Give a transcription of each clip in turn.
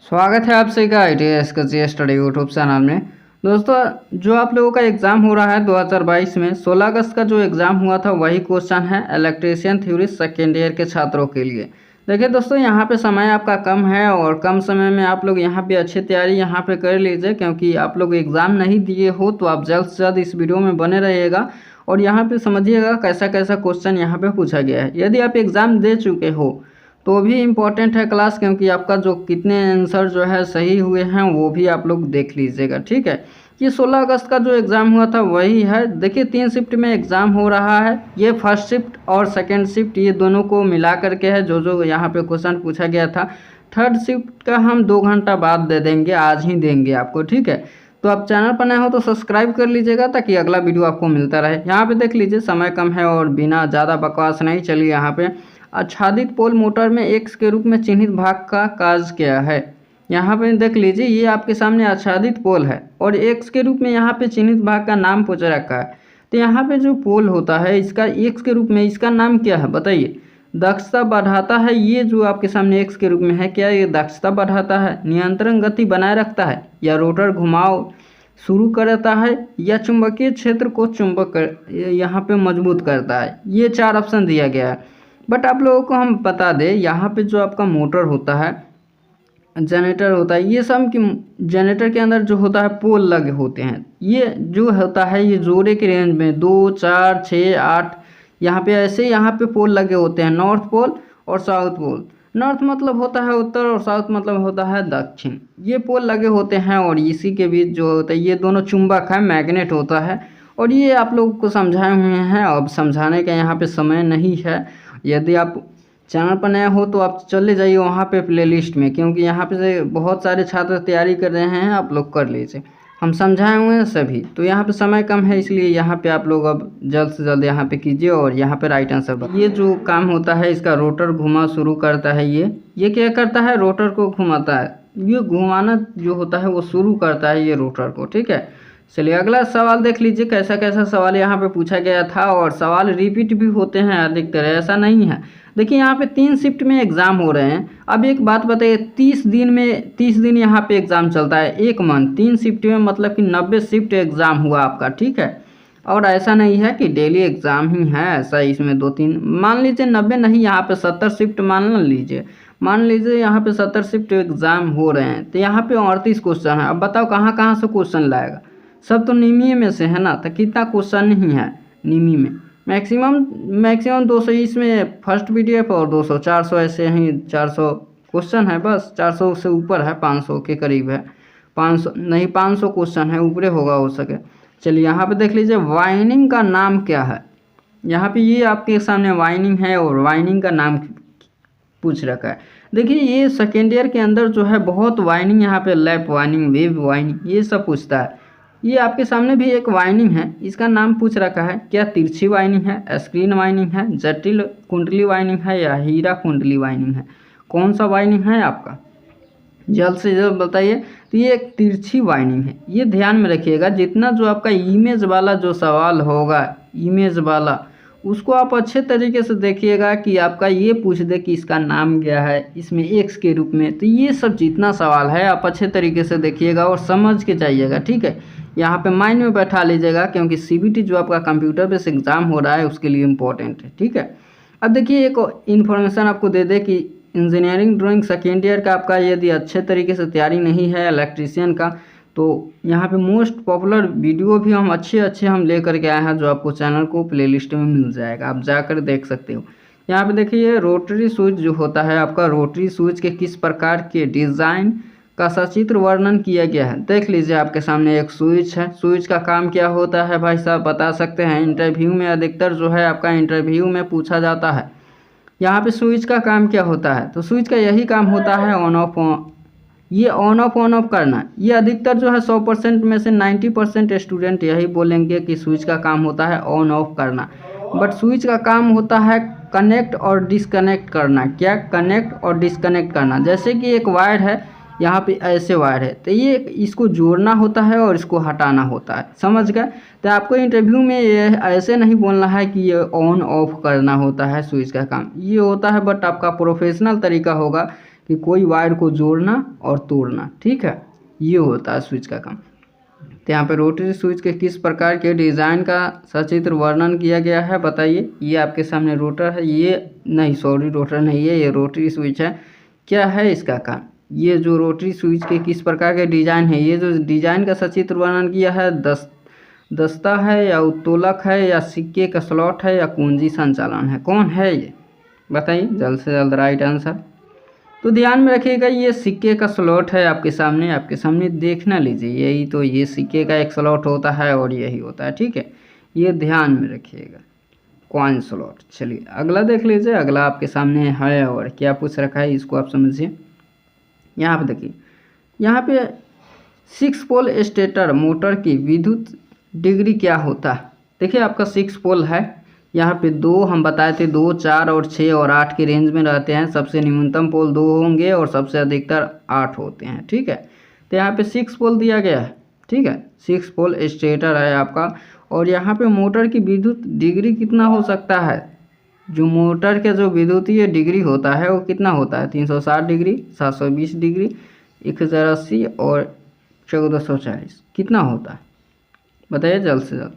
स्वागत है आप सभी का ITS का जी स्टडी यूट्यूब चैनल में। दोस्तों, जो आप लोगों का एग्ज़ाम हो रहा है 2022 में 16 अगस्त का जो एग्ज़ाम हुआ था वही क्वेश्चन है इलेक्ट्रीशियन थ्योरी सेकेंड ईयर के छात्रों के लिए। देखिए दोस्तों, यहाँ पे समय आपका कम है और कम समय में आप लोग यहाँ पे अच्छी तैयारी यहाँ पे कर लीजिए, क्योंकि आप लोग एग्ज़ाम नहीं दिए हो तो आप जल्द से जल्द इस वीडियो में बने रहिएगा और यहाँ पे समझिएगा कैसा कैसा क्वेश्चन यहाँ पे पूछा गया है। यदि आप एग्ज़ाम दे चुके हो तो भी इम्पॉर्टेंट है क्लास, क्योंकि आपका जो कितने आंसर जो है सही हुए हैं वो भी आप लोग देख लीजिएगा। ठीक है, ये 16 अगस्त का जो एग्ज़ाम हुआ था वही है। देखिए 3 शिफ्ट में एग्ज़ाम हो रहा है। ये फर्स्ट शिफ्ट और सेकंड शिफ्ट ये दोनों को मिला करके है जो यहाँ पे क्वेश्चन पूछा गया था। थर्ड शिफ्ट का हम 2 घंटा बाद दे देंगे, आज ही देंगे आपको। ठीक है, तो आप चैनल पर नए हो तो सब्सक्राइब कर लीजिएगा ताकि अगला वीडियो आपको मिलता रहे। यहाँ पे देख लीजिए समय कम है और बिना ज़्यादा बकवास नहीं, चलिए यहाँ पे आच्छादित पोल मोटर में एक्स के रूप में चिन्हित भाग का कार्य क्या है। यहाँ पे देख लीजिए, ये आपके सामने आच्छादित पोल है और एक्स के रूप में यहाँ पे चिन्हित भाग का नाम पूछ रखा है। तो यहाँ पे जो पोल होता है इसका एक्स के रूप में इसका नाम क्या है बताइए। दक्षता बढ़ाता है, ये जो आपके सामने एक्स के रूप में है, क्या ये दक्षता बढ़ाता है, नियंत्रण गति बनाए रखता है, या रोटर घुमाव शुरू करता है, या चुंबकीय क्षेत्र को यहाँ पे मजबूत करता है। ये 4 ऑप्शन दिया गया है। बट आप लोगों को हम बता दें, यहाँ पे जो आपका मोटर होता है, जनरेटर होता है, ये सब कि जनरेटर के अंदर जो होता है पोल लगे होते हैं। ये जो होता है ये जोड़े के रेंज में 2, 4, 6, 8 यहाँ पे ऐसे यहाँ पे पोल लगे होते हैं, नॉर्थ पोल और साउथ पोल। नॉर्थ मतलब होता है उत्तर और साउथ मतलब होता है दक्षिण। ये पोल लगे होते हैं और इसी के बीच जो होता है ये दोनों चुंबक है, मैग्नेट होता है। और ये आप लोगों को समझाए हुए हैं, अब समझाने का यहाँ पे समय नहीं है। यदि आप चैनल पर नए हो तो आप चले जाइए वहाँ पे प्लेलिस्ट में, क्योंकि यहाँ पे से बहुत सारे छात्र तैयारी कर रहे हैं, आप लोग कर लीजिए। हम समझाए हुए हैं सभी, तो यहाँ पे समय कम है इसलिए यहाँ पे आप लोग अब जल्द से जल्द यहाँ पे कीजिए और यहाँ पे राइट आंसर। ये जो काम होता है इसका रोटर घुमा शुरू करता है। ये क्या करता है, रोटर को घुमाता है। ये घुमाना जो होता है वो शुरू करता है ये रोटर को। ठीक है, चलिए अगला सवाल देख लीजिए कैसा कैसा सवाल यहाँ पे पूछा गया था और सवाल रिपीट भी होते हैं अधिकतर, ऐसा नहीं है। देखिए यहाँ पे 3 शिफ्ट में एग्ज़ाम हो रहे हैं। अब एक बात बताइए, 30 दिन यहाँ पे एग्ज़ाम चलता है, 1 मंथ 3 शिफ्ट में मतलब कि 90 शिफ्ट एग्ज़ाम हुआ आपका। ठीक है, और ऐसा नहीं है कि डेली एग्ज़ाम ही है, ऐसा इसमें 2-3 मान लीजिए 90 नहीं, यहाँ पे 70 शिफ्ट मान लीजिए यहाँ पे 70 शिफ्ट एग्ज़ाम हो रहे हैं। तो यहाँ पे 38 क्वेश्चन है। अब बताओ कहाँ कहाँ से क्वेश्चन लाएगा, सब तो निमी में से है ना, तो कितना क्वेश्चन नहीं है निमी में। मैक्सिमम 200 इसमें फर्स्ट पीडीएफ और 200 400 ऐसे ही 400 क्वेश्चन है, बस 400 से ऊपर है, 500 के करीब है। 500 नहीं, 500 क्वेश्चन है, ऊपरे होगा हो सके। चलिए यहाँ पे देख लीजिए वाइनिंग का नाम क्या है। यहाँ पे ये आपके सामने वाइनिंग है और वाइनिंग का नाम पूछ रखा है। देखिए ये सेकेंड ईयर के अंदर जो है बहुत वाइनिंग, यहाँ पे लैप वाइनिंग, वेव वाइनिंग ये सब पूछता है। ये आपके सामने भी एक वाइनिंग है, इसका नाम पूछ रखा है। क्या तिरछी वाइनिंग है, स्क्रीन वाइनिंग है, जटिल कुंडली वाइनिंग है, या हीरा कुंडली वाइनिंग है, कौन सा वाइनिंग है आपका, जल्द से जल्द बताइए। तो ये एक तिरछी वाइनिंग है, ये ध्यान में रखिएगा। जितना जो आपका इमेज वाला जो सवाल होगा, इमेज वाला, उसको आप अच्छे तरीके से देखिएगा कि आपका ये पूछ दे कि इसका नाम क्या है इसमें एक्स के रूप में। तो ये सब जितना सवाल है आप अच्छे तरीके से देखिएगा और समझ के जाइएगा। ठीक है, यहाँ पे माइंड में बैठा लीजिएगा, क्योंकि सीबीटी जो आपका कंप्यूटर बेस्ड एग्ज़ाम हो रहा है उसके लिए इम्पोर्टेंट है। ठीक है, अब देखिए एक इन्फॉर्मेशन आपको दे दे कि इंजीनियरिंग ड्राइंग सेकेंड ईयर का आपका यदि अच्छे तरीके से तैयारी नहीं है इलेक्ट्रीशियन का, तो यहाँ पे मोस्ट पॉपुलर वीडियो भी हम अच्छे हम ले करके आए हैं, जो आपको चैनल को प्लेलिस्ट में मिल जाएगा, आप जाकर देख सकते हो। यहाँ पे देखिए रोटरी स्विच जो होता है आपका, रोटरी स्विच के किस प्रकार के डिज़ाइन का सचित्र वर्णन किया गया है। देख लीजिए आपके सामने एक स्विच है। स्विच का काम क्या होता है भाई साहब बता सकते हैं। इंटरव्यू में अधिकतर जो है आपका इंटरव्यू में पूछा जाता है, यहाँ पे स्विच का काम क्या होता है। तो स्विच का यही काम होता है ऑन ऑफ, ये ऑन ऑफ करना। ये अधिकतर जो है 100% में से 90% स्टूडेंट यही बोलेंगे कि स्विच का काम होता है ऑन ऑफ करना। बट स्विच का काम होता है कनेक्ट और डिसकनेक्ट करना। क्या, कनेक्ट और डिसकनेक्ट करना। जैसे कि एक वायर है, यहाँ पे ऐसे वायर है, तो ये इसको जोड़ना होता है और इसको हटाना होता है, समझ गए। तो आपको इंटरव्यू में ये ऐसे नहीं बोलना है कि ये ऑन ऑफ करना होता है स्विच का काम, ये होता है। बट आपका प्रोफेशनल तरीका होगा कि कोई वायर को जोड़ना और तोड़ना, ठीक है, ये होता है स्विच का काम। तो यहाँ पे रोटरी स्विच के किस प्रकार के डिज़ाइन का सचित्र वर्णन किया गया है बताइए। ये आपके सामने रोटर है, ये नहीं सॉरी रोटर नहीं है, ये रोटरी स्विच है। क्या है इसका काम, ये जो रोटरी स्विच के किस प्रकार के डिज़ाइन है, ये जो डिज़ाइन का सचित्र वर्णन किया है दस्ता है या उत्तोलक है या सिक्के का स्लॉट है या कुंजी संचालन है, कौन है ये बताइए जल्द से जल्द राइट आंसर। तो ध्यान में रखिएगा ये सिक्के का स्लॉट है आपके सामने देखना लीजिए, यही तो ये सिक्के का एक स्लॉट होता है और यही होता है, ठीक है, ये ध्यान में रखिएगा कॉइन स्लॉट। चलिए अगला देख लीजिए, अगला आपके सामने है और क्या पूछ रखा है इसको आप समझिए। यहाँ पे देखिए, यहाँ पे 6 पोल स्टेटर मोटर की विद्युत डिग्री क्या होता है। देखिए आपका 6 पोल है, यहाँ पे 2 हम बताए थे, 2, 4 और 6 और 8 के रेंज में रहते हैं। सबसे न्यूनतम पोल 2 होंगे और सबसे अधिकतर 8 होते हैं, ठीक है। तो यहाँ पे 6 पोल दिया गया है, ठीक है, 6 पोल स्टेटर है आपका। और यहाँ पे मोटर की विद्युत डिग्री कितना हो सकता है, जो मोटर के जो विद्युतीय डिग्री होता है वो कितना होता है, 360 डिग्री, 720 डिग्री, 1080 और 1440 कितना होता है बताइए जल्द से जल्द।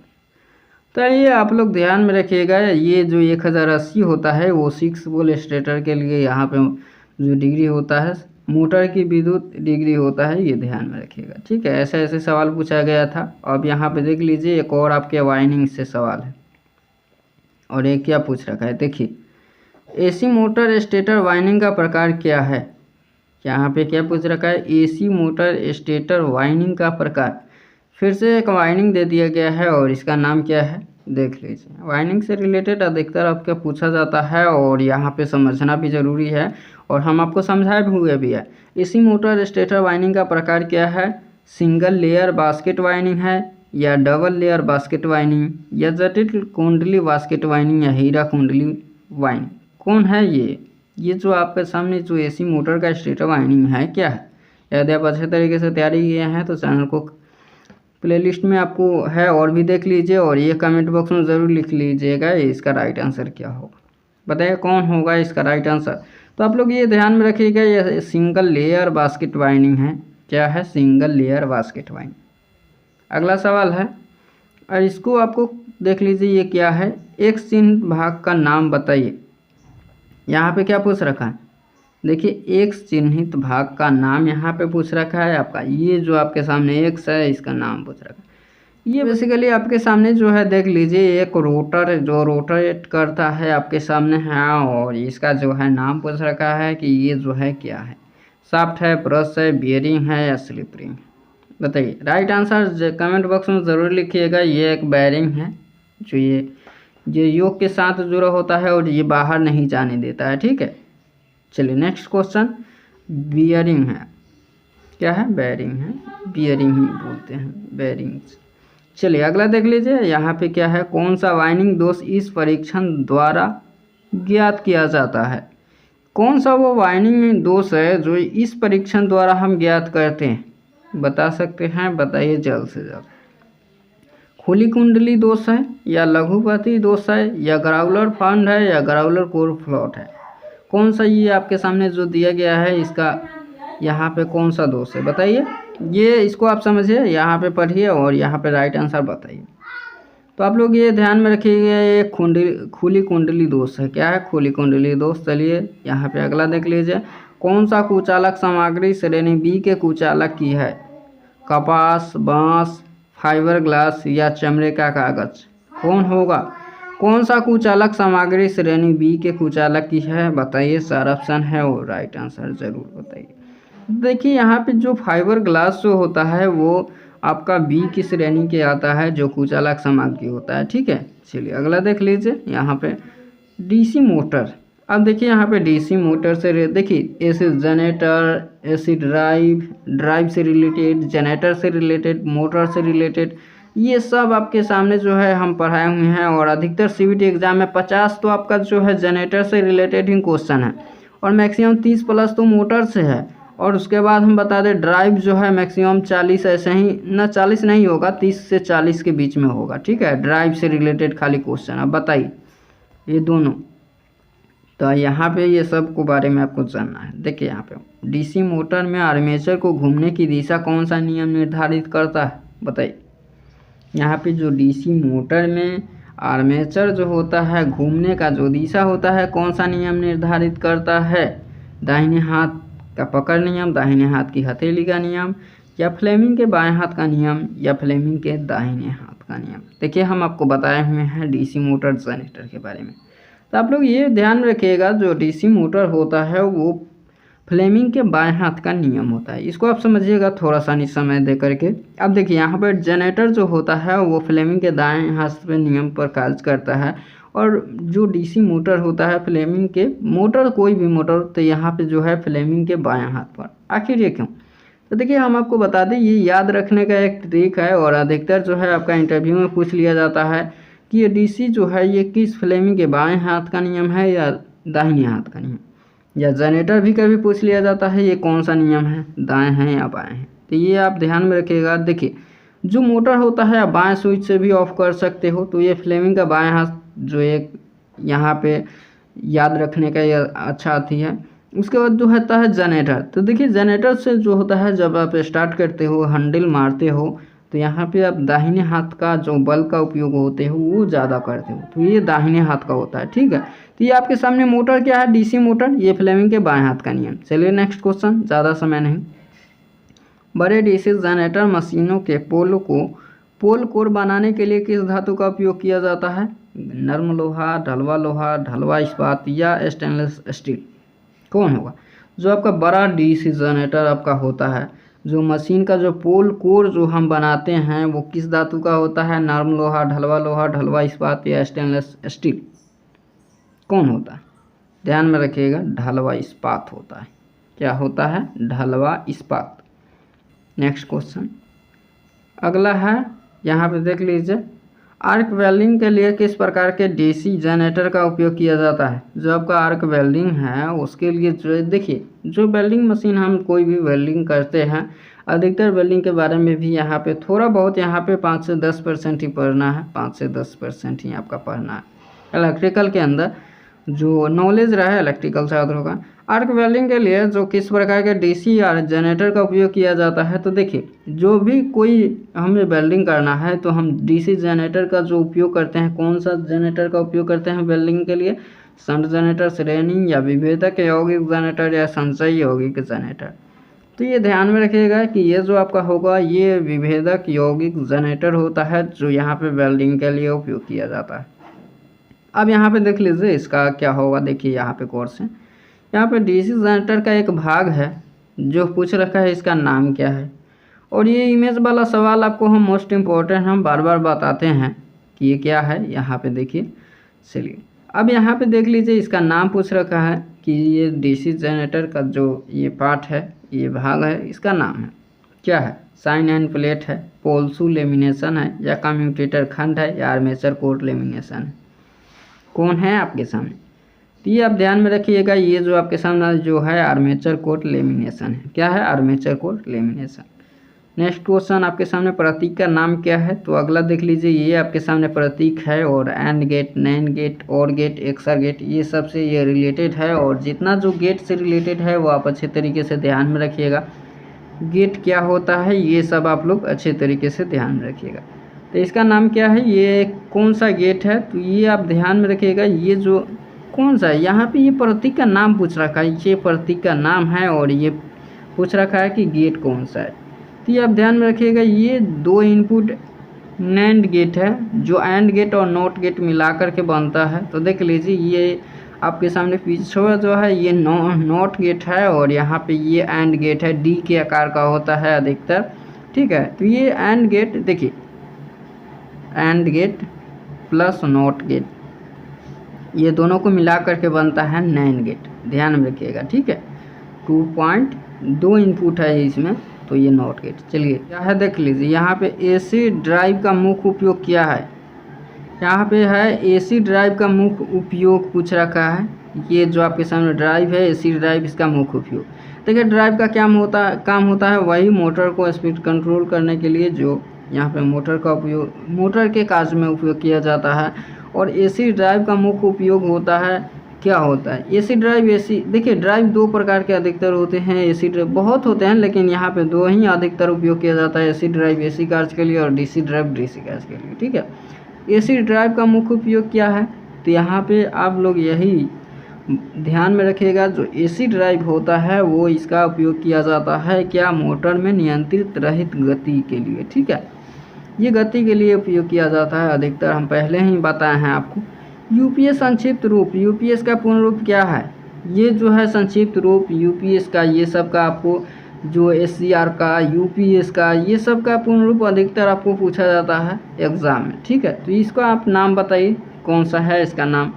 तो ये आप लोग ध्यान में रखिएगा, ये जो 1080 होता है वो 6 पोल स्टेटर के लिए यहाँ पे जो डिग्री होता है मोटर की विद्युत डिग्री होता है, ये ध्यान में रखिएगा, ठीक है। ऐसे ऐसे सवाल पूछा गया था। अब यहाँ पे देख लीजिए एक और आपके वाइंडिंग से सवाल है और ये क्या पूछ रखा है, देखिए एसी मोटर स्टेटर वाइंडिंग का प्रकार क्या है। यहाँ पे क्या पूछ रखा है, एसी मोटर स्टेटर वाइंडिंग का प्रकार। फिर से एक वाइंडिंग दे दिया गया है और इसका नाम क्या है देख लीजिए। वाइंडिंग से रिलेटेड अधिकतर आपका पूछा जाता है और यहाँ पे समझना भी ज़रूरी है और हम आपको समझाए भी हुए भी है। एसी मोटर स्टेटर वाइंडिंग का प्रकार क्या है, सिंगल लेयर बास्केट वाइंडिंग है या डबल लेयर बास्केट वाइंडिंग या जटिल कुंडली बास्केट वाइंडिंग या हीरा कुंडली वाइंडिंग, कौन है ये जो आपके सामने जो एसी मोटर का स्टेटर वाइंडिंग है क्या है। यदि आप अच्छे तरीके से तैयारी किए हैं तो चैनल को प्लेलिस्ट में आपको है और भी देख लीजिए और ये कमेंट बॉक्स में ज़रूर लिख लीजिएगा इसका राइट आंसर क्या होगा, बताइए कौन होगा इसका राइट आंसर। तो आप लोग ये ध्यान में रखिएगा, ये सिंगल लेयर बास्केट वाइंडिंग है। क्या है, सिंगल लेयर बास्केट वाइंडिंग। अगला सवाल है और इसको आपको देख लीजिए, ये क्या है, एक चिन्हित भाग का नाम बताइए। यहाँ पे क्या पूछ रखा है, देखिए एक चिन्हित भाग का नाम यहाँ पे पूछ रखा है आपका। ये जो आपके सामने एक्स है इसका नाम पूछ रखा है। ये बेसिकली आपके सामने जो है देख लीजिए एक रोटर जो रोटेट करता है आपके सामने है और इसका जो है नाम पूछ रखा है कि ये जो है क्या है, शाफ्ट है, ब्रश है, बियरिंग है या स्लिप रिंग, बताइए। राइट आंसर कमेंट बॉक्स में ज़रूर लिखिएगा। ये एक बेयरिंग है जो ये योक के साथ जुड़ा होता है और ये बाहर नहीं जाने देता है, ठीक है। चलिए नेक्स्ट क्वेश्चन, बियरिंग है, क्या है, बेयरिंग है, बियरिंग ही बोलते हैं, बेयरिंग्स। चलिए अगला देख लीजिए, यहाँ पे क्या है, कौन सा वाइंडिंग दोष इस परीक्षण द्वारा ज्ञात किया जाता है। कौन सा वो वाइंडिंग दोष है जो इस परीक्षण द्वारा हम ज्ञात करते हैं, बता सकते हैं, बताइए जल्द से जल्द। खुली कुंडली दोष है या लघुपति दोष है या ग्राउलर फंड है या ग्राउलर कोर फ्लॉट है, कौन सा ये आपके सामने जो दिया गया है इसका यहाँ पे कौन सा दोष है बताइए। ये इसको आप समझिए, यहाँ पे पढ़िए और यहाँ पे राइट आंसर बताइए। तो आप लोग ये ध्यान में रखिएगा, ये खुली कुंडली दोष है। क्या है, खुली कुंडली दोष। चलिए यहाँ पे अगला देख लीजिए, कौन सा कुचालक सामग्री श्रेणी बी के कुचालक की है, कपास, बांस, फाइबर ग्लास या चमड़े का कागज, कौन होगा। कौन सा कुचालक सामग्री श्रेणी बी के कुचालक की है बताइए। सारा ऑप्शन है और राइट आंसर ज़रूर बताइए। देखिए यहाँ पे जो फाइबर ग्लास जो होता है वो आपका बी की श्रेणी के आता है, जो कुचालक सामग्री होता है, ठीक है। चलिए अगला देख लीजिए, यहाँ पे डीसी मोटर। अब देखिए यहाँ पे डीसी मोटर से देखिए एसी जनरेटर, एसी ड्राइव से रिलेटेड, जनरेटर से रिलेटेड, मोटर से रिलेटेड, ये सब आपके सामने जो है हम पढ़ाए हुए हैं और अधिकतर सीबीटी एग्जाम में 50 तो आपका जो है जनरेटर से रिलेटेड ही क्वेश्चन है और मैक्सिमम 30 प्लस तो मोटर से है। और उसके बाद हम बता दें ड्राइव जो है मैक्सिमम 40, ऐसे ही ना 40 नहीं होगा, 30 से 40 के बीच में होगा, ठीक है। ड्राइव से रिलेटेड खाली क्वेश्चन। अब बताइए ये दोनों तो यहाँ पे ये सब को बारे में आपको जानना है। देखिए यहाँ पे डीसी मोटर में आर्मेचर को घूमने की दिशा कौन सा नियम निर्धारित करता है, बताइए। यहाँ पे जो डीसी मोटर में आर्मेचर जो होता है घूमने का जो दिशा होता है कौन सा नियम निर्धारित करता है, दाहिने हाथ का पकड़ नियम, दाहिने हाथ की हथेली का नियम, या फ्लेमिंग के बाएं हाथ का नियम, या फ्लेमिंग के दाहिने हाथ का नियम। देखिए हम आपको बताए हुए हैं डीसी मोटर जनरेटर के बारे में, तो आप लोग ये ध्यान रखिएगा जो डीसी मोटर होता है वो फ्लेमिंग के बाएं हाथ का नियम होता है। इसको आप समझिएगा थोड़ा सा समय दे करके। अब देखिए यहाँ पर जनरेटर जो होता है वो फ्लेमिंग के दाएं हाथ पे नियम पर कार्य करता है, और जो डीसी मोटर होता है फ्लेमिंग के मोटर, कोई भी मोटर, तो यहाँ पे जो है फ्लेमिंग के बाएं हाथ पर। आखिर ये क्यों? तो देखिए हम आपको बता दें ये याद रखने का एक ट्रिक है, और अधिकतर जो है आपका इंटरव्यू में पूछ लिया जाता है कि ये डीसी जो है ये किस फ्लेमिंग के बाएं हाथ का नियम है या दाहिने हाथ का नियम। या जनरेटर भी कभी पूछ लिया जाता है ये कौन सा नियम है, दाएं हैं या बाएं हैं। तो ये आप ध्यान में रखिएगा। देखिए जो मोटर होता है आप बाएं स्विच से भी ऑफ कर सकते हो, तो ये फ्लेमिंग का बाएं हाथ जो एक यहाँ पे याद रखने का ये अच्छा आती है। उसके बाद जो होता है जनरेटर, तो देखिए जनरेटर से जो होता है जब आप स्टार्ट करते हो हैंडल मारते हो तो यहाँ पे आप दाहिने हाथ का जो बल का उपयोग होते हो वो ज़्यादा करते हो, तो ये दाहिने हाथ का होता है। ठीक है, तो ये आपके सामने मोटर क्या है, डीसी मोटर, ये फ्लेमिंग के बाएं हाथ का नियम। चलिए नेक्स्ट क्वेश्चन, ज़्यादा समय नहीं। बड़े डीसी जनरेटर मशीनों के पोल कोर बनाने के लिए किस धातु का उपयोग किया जाता है, नर्म लोहा, ढलवा इस्पात या स्टेनलेस स्टील, कौन होगा? जो आपका बड़ा डीसी जनरेटर आपका होता है, जो मशीन का जो पोल कोर जो हम बनाते हैं वो किस धातु का होता है, नर्म लोहा, ढलवा इस्पात या स्टेनलेस स्टील, कौन होता है? ध्यान में रखिएगा, ढलवा इस्पात होता है। क्या होता है? ढलवा इस्पात। नेक्स्ट क्वेश्चन अगला है, यहाँ पे देख लीजिए, आर्क वेल्डिंग के लिए किस प्रकार के डीसी जनरेटर का उपयोग किया जाता है? जो आपका आर्क वेल्डिंग है उसके लिए जो देखिए जो वेल्डिंग मशीन हम कोई भी वेल्डिंग करते हैं, अधिकतर वेल्डिंग के बारे में भी यहाँ पे थोड़ा बहुत यहाँ पे 5 से 10% ही पढ़ना है, 5 से 10% ही आपका पढ़ना है। इलेक्ट्रिकल के अंदर जो नॉलेज रहा है इलेक्ट्रिकल छात्रों का, आर्क वेल्डिंग के लिए जो किस प्रकार के डीसी या जनरेटर का उपयोग किया जाता है, तो देखिए जो भी कोई हमें वेल्डिंग करना है तो हम डीसी जनरेटर का जो उपयोग करते हैं, कौन सा जनरेटर का उपयोग करते हैं वेल्डिंग के लिए, शंट जनरेटर, श्रेणी या विभेदक यौगिक जनरेटर या संचयी यौगिक जनरेटर। तो ये ध्यान में रखिएगा कि ये जो आपका होगा ये विभेदक यौगिक जनरेटर होता है जो यहाँ पे वेल्डिंग के लिए उपयोग किया जाता है। अब यहाँ पे देख लीजिए इसका क्या होगा, देखिए यहाँ पे कोर्स है, यहाँ पे डीसी जनरेटर का एक भाग है जो पूछ रखा है इसका नाम क्या है। और ये इमेज वाला सवाल आपको हम मोस्ट इम्पोर्टेंट हम बार बार बताते हैं कि ये क्या है। यहाँ पे देखिए, चलिए अब यहाँ पे देख लीजिए इसका नाम पूछ रखा है कि ये डीसी जनरेटर का जो ये पार्ट है, ये भाग है, इसका नाम है क्या है, साइन एंड प्लेट है, पोलसू लेमिनेशन है, या कम्यूटेटर खंड है, या आर्मेचर कोर लेमिनेशन है, कौन है आपके सामने? तो ये आप ध्यान में रखिएगा, ये जो आपके सामने जो है आर्मेचर कोर लेमिनेशन है। क्या है? Armature core lamination. Next question आपके सामने प्रतीक का नाम क्या है? तो अगला देख लीजिए, ये आपके सामने प्रतीक है, और एंड गेट, नैंड गेट, और गेट, एक्सर गेट, ये सबसे ये रिलेटेड है। और जितना जो गेट से रिलेटेड है वो आप अच्छे तरीके से ध्यान में रखिएगा। गेट क्या होता है ये सब आप लोग अच्छे तरीके से ध्यान में रखिएगा। तो इसका नाम क्या है, ये कौन सा गेट है, तो ये आप ध्यान में रखिएगा। ये जो कौन सा है, यहाँ पे ये प्रतीक का नाम पूछ रखा है, ये प्रतीक का नाम है, और ये पूछ रखा है कि गेट कौन सा है। तो ये आप ध्यान में रखिएगा, ये 2 इनपुट नैंड गेट है जो एंड गेट और नॉट गेट मिला करके बनता है। तो देख लीजिए ये आपके सामने पीछे जो है ये नॉट गेट है, और यहाँ पे ये एंड गेट है, डी के आकार का होता है अधिकतर। ठीक है, तो ये एंड गेट देखिए, and gate plus not gate, ये दोनों को मिला करके बनता है नैंड गेट, ध्यान में रखिएगा। ठीक है, 2.2 इनपुट है इसमें, तो ये नॉट गेट। चलिए क्या है देख लीजिए, यहाँ पे एसी ड्राइव का मुख्य उपयोग क्या है, यहाँ पे है एसी ड्राइव का मुख्य उपयोग पूछ रखा है। ये जो आपके सामने ड्राइव है एसी ड्राइव, इसका मुख्य उपयोग देखिए, ड्राइव का क्या काम होता है, वही मोटर को स्पीड कंट्रोल करने के लिए जो यहाँ पे मोटर का उपयोग, मोटर के कार्य में उपयोग किया जाता है। और एसी ड्राइव का मुख्य उपयोग होता है क्या होता है एसी ड्राइव। एसी देखिए ड्राइव दो प्रकार के अधिकतर होते हैं, एसी ड्राइव बहुत होते हैं लेकिन यहाँ पे दो ही अधिकतर उपयोग किया जाता है, एसी ड्राइव एसी कार्य के लिए और डीसी ड्राइव डीसी कार्य के लिए। ठीक है, एसी ड्राइव का मुख्य उपयोग क्या है, तो यहाँ पे आप लोग यही ध्यान में रखिएगा, जो एसी ड्राइव होता है वो इसका उपयोग किया जाता है क्या, मोटर में नियंत्रित रहित गति के लिए। ठीक है, ये गति के लिए उपयोग किया जाता है अधिकतर, हम पहले ही बताए हैं आपको। यूपीएस संक्षिप्त रूप, यूपीएस का पूर्ण रूप क्या है, ये जो है संक्षिप्त रूप यूपीएस का, ये सब का आपको जो एससीआर का यूपीएस का ये सब का पूर्ण रूप अधिकतर आपको पूछा जाता है एग्जाम में। ठीक है, तो इसका आप नाम बताइए कौन सा है इसका नाम।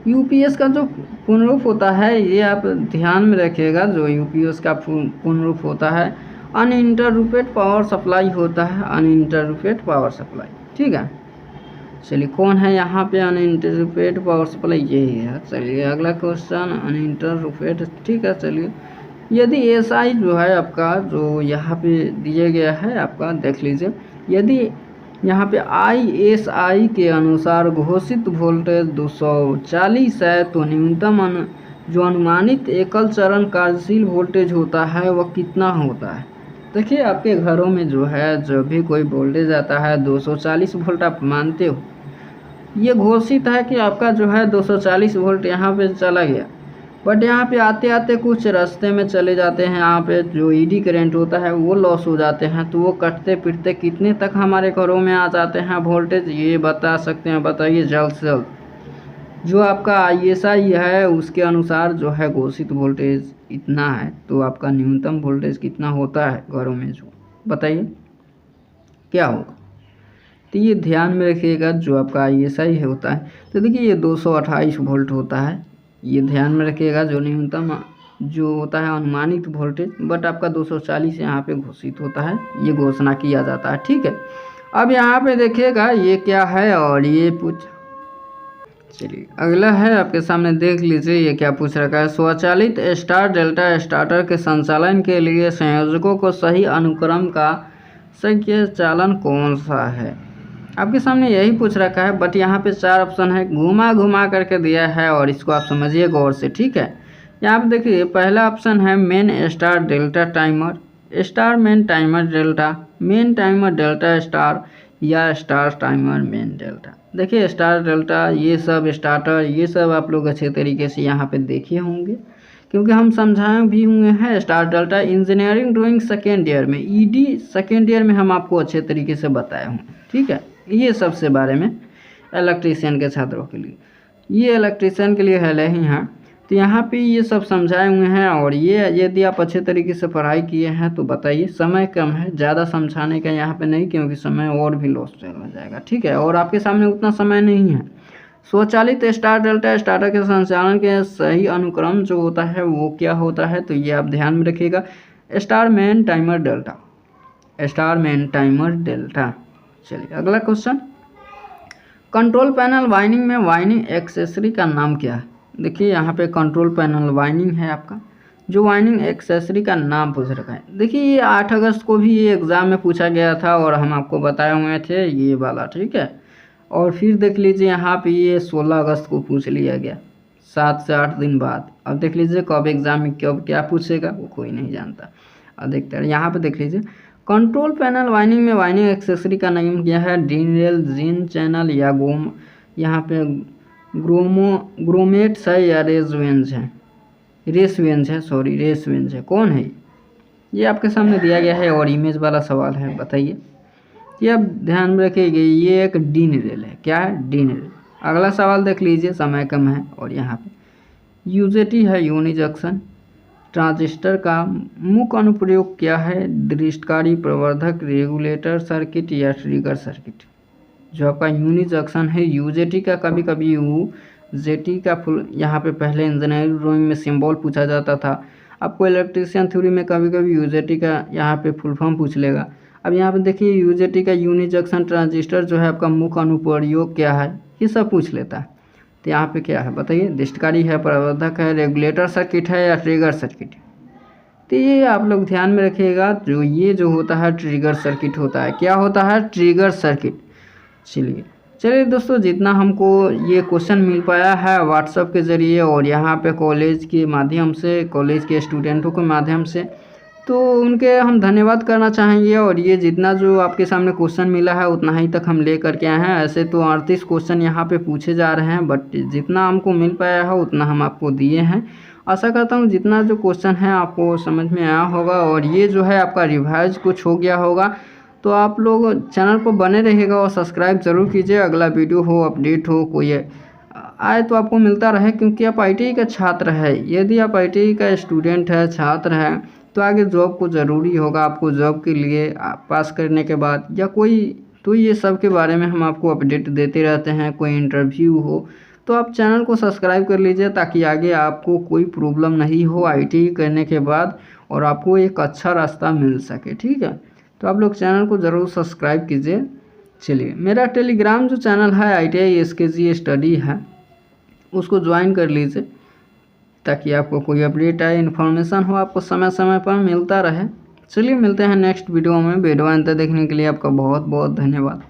यूपीएस का जो पूर्ण रूप होता है ये आप ध्यान में रखिएगा, जो यूपीएस का पूर्ण रूप होता है अनइंटररूपेड पावर सप्लाई होता है, अनइंटररूपेड पावर सप्लाई। ठीक है, चलिए कौन है यहाँ पे अनइंटररूपेड पावर सप्लाई, यही है। चलिए अगला क्वेश्चन अनइंटररूपेड। ठीक है, चलिए यदि एसआई जो है आपका जो यहाँ पे दिया गया है आपका देख लीजिए, यदि यहाँ पे आईएसआई के अनुसार घोषित वोल्टेज 240 है तो न्यूनतम जो अनुमानित एकल चरण कार्यशील वोल्टेज होता है वह कितना होता है। देखिए आपके घरों में जो है जब भी कोई वोल्टेज आता है 240 वोल्ट आप मानते हो, ये घोषित है कि आपका जो है 240 वोल्ट यहाँ पे चला गया, बट यहाँ पे आते आते कुछ रास्ते में चले जाते हैं, यहाँ पे जो ईडी करंट होता है वो लॉस हो जाते हैं, तो वो कटते फिरते कितने तक हमारे घरों में आ जाते हैं वोल्टेज, ये बता सकते हैं, बताइए जल्द से जल्द। जो आपका आईएसआई है उसके अनुसार जो है घोषित वोल्टेज इतना है, तो आपका न्यूनतम वोल्टेज कितना होता है घरों में, जो बताइए क्या होगा। तो ये ध्यान में रखिएगा, जो आपका आईएसआई होता है तो देखिए ये 228 वोल्ट होता है, ये ध्यान में रखिएगा। जो न्यूनतम जो होता है अनुमानित वोल्टेज, बट आपका 240 यहाँ पे घोषित होता है, ये घोषणा किया जाता है। ठीक है, अब यहाँ पे देखिएगा ये क्या है और ये चलिए अगला है आपके सामने, देख लीजिए ये क्या पूछ रखा है। स्वचालित स्टार डेल्टा स्टार्टर के संचालन के लिए संयोजकों को सही अनुक्रम का संख्या चालन कौन सा है, आपके सामने यही पूछ रखा है, बट यहाँ पे 4 ऑप्शन है, घुमा घुमा करके दिया है और इसको आप समझिए गौर से। ठीक है, यहाँ पे देखिए पहला ऑप्शन है main star delta timer, star man timer delta, main timer delta star, या स्टार टाइमर मेन डेल्टा। देखिए स्टार डेल्टा ये सब स्टार्टर ये सब आप लोग अच्छे तरीके से यहाँ पे देखे होंगे, क्योंकि हम समझाए भी हुए हैं। Star delta engineering drawing second year में, ईडी सेकेंड ईयर में हम आपको अच्छे तरीके से बताए हुए। ठीक है, ये सबसे बारे में इलेक्ट्रीशियन के छात्रों के लिए, ये इलेक्ट्रीशियन के लिए है ही हैं, तो यहाँ पे ये सब समझाए हुए हैं। और ये यदि आप अच्छे तरीके से पढ़ाई किए हैं तो बताइए, समय कम है, ज़्यादा समझाने का यहाँ पे नहीं, क्योंकि समय और भी लॉस चला जाएगा। ठीक है, और आपके सामने उतना समय नहीं है। स्वचालित स्टार डेल्टा स्टार्टर के संचालन के सही अनुक्रम जो होता है वो क्या होता है, तो ये आप ध्यान में रखिएगा, star man timer delta, star man timer delta. चलिए अगला क्वेश्चन, कंट्रोल पैनल वाइनिंग में वाइनिंग एक्सेसरी का नाम क्या है। देखिए यहाँ पे कंट्रोल पैनल वाइनिंग है आपका, जो वाइनिंग एक्सेसरी का नाम पूछ रखा है। देखिए ये 8 अगस्त को भी ये एग्ज़ाम में पूछा गया था और हम आपको बताए हुए थे ये वाला। ठीक है, और फिर देख लीजिए यहाँ पे ये 16 अगस्त को पूछ लिया गया, 7 से 8 दिन बाद। अब देख लीजिए कब एग्ज़ाम में कब क्या पूछेगा वो कोई नहीं जानता। अधिकतर यहाँ पे देख लीजिए कंट्रोल पैनल वाइनिंग में वाइनिंग एक्सेसरी का नाम क्या है, डीरेल, जिन चैनल या गोम, यहाँ पे ग्रोमेट्स है या रेसवेंज है, रेसवेंज है, सॉरी रेसवेंज है, कौन है ये आपके सामने दिया गया है और इमेज वाला सवाल है, बताइए। ये आप ध्यान में रखिएगा, ये एक डीन रेल है, क्या है डीन रेल। अगला सवाल देख लीजिए, समय कम है, और यहाँ पे यूजेटी है यूनि जंक्शन। ट्रांजिस्टर का मुख्य अनुप्रयोग क्या है, दृष्टिकारी, प्रवर्धक, रेगुलेटर सर्किट या ट्रिगर सर्किट। जो आपका यूनि जंक्शन है यूजेटी का, कभी कभी यूजेटी का फुल यहाँ पे पहले इंजीनियरिंग ड्राइंग में सिंबल पूछा जाता था, आपको इलेक्ट्रिशियन थ्योरी में कभी कभी यूजेटी का यहाँ पे फुल फॉर्म पूछ लेगा। अब यहाँ पे देखिए यूजेटी का यूनि जंक्शन ट्रांजिस्टर जो है आपका मुख्य अनुप्रयोग क्या है, ये सब पूछ लेता है। तो यहाँ पे क्या है बताइए, दृष्टिकारी है, प्रवर्धक है, रेगुलेटर सर्किट है या ट्रिगर सर्किट। तो ये आप लोग ध्यान में रखिएगा, जो होता है ट्रिगर सर्किट होता है, क्या होता है ट्रिगर सर्किट। चलिए चलिए दोस्तों, जितना हमको ये क्वेश्चन मिल पाया है व्हाट्सएप के ज़रिए और यहाँ पे कॉलेज के माध्यम से, कॉलेज के स्टूडेंटों के माध्यम से, तो उनके हम धन्यवाद करना चाहेंगे। और ये जितना जो आपके सामने क्वेश्चन मिला है उतना ही तक हम ले करके आए हैं। ऐसे तो 38 क्वेश्चन यहाँ पे पूछे जा रहे हैं, बट जितना हमको मिल पाया है उतना हम आपको दिए हैं। आशा करता हूँ जितना जो क्वेश्चन है आपको समझ में आया होगा और ये जो है आपका रिवाइज कुछ हो गया होगा। तो आप लोग चैनल पर बने रहिएगा और सब्सक्राइब ज़रूर कीजिए। अगला वीडियो हो, अपडेट हो, कोई आए तो आपको मिलता रहे, क्योंकि आप ITI का छात्र है। यदि आप ITI का स्टूडेंट है, छात्र है, तो आगे जॉब को ज़रूरी होगा। आपको जॉब के लिए पास करने के बाद या कोई, तो ये सब के बारे में हम आपको अपडेट देते रहते हैं। कोई इंटरव्यू हो तो आप चैनल को सब्सक्राइब कर लीजिए, ताकि आगे आपको कोई प्रॉब्लम नहीं हो ITI करने के बाद और आपको एक अच्छा रास्ता मिल सके। ठीक है, तो आप लोग चैनल को ज़रूर सब्सक्राइब कीजिए। चलिए, मेरा टेलीग्राम जो चैनल है ITI SKG स्टडी है, उसको ज्वाइन कर लीजिए, ताकि आपको कोई अपडेट आए, इन्फॉर्मेशन हो, आपको समय समय पर मिलता रहे। चलिए, मिलते हैं नेक्स्ट वीडियो में। वीडियो अंत देखने के लिए आपका बहुत बहुत धन्यवाद।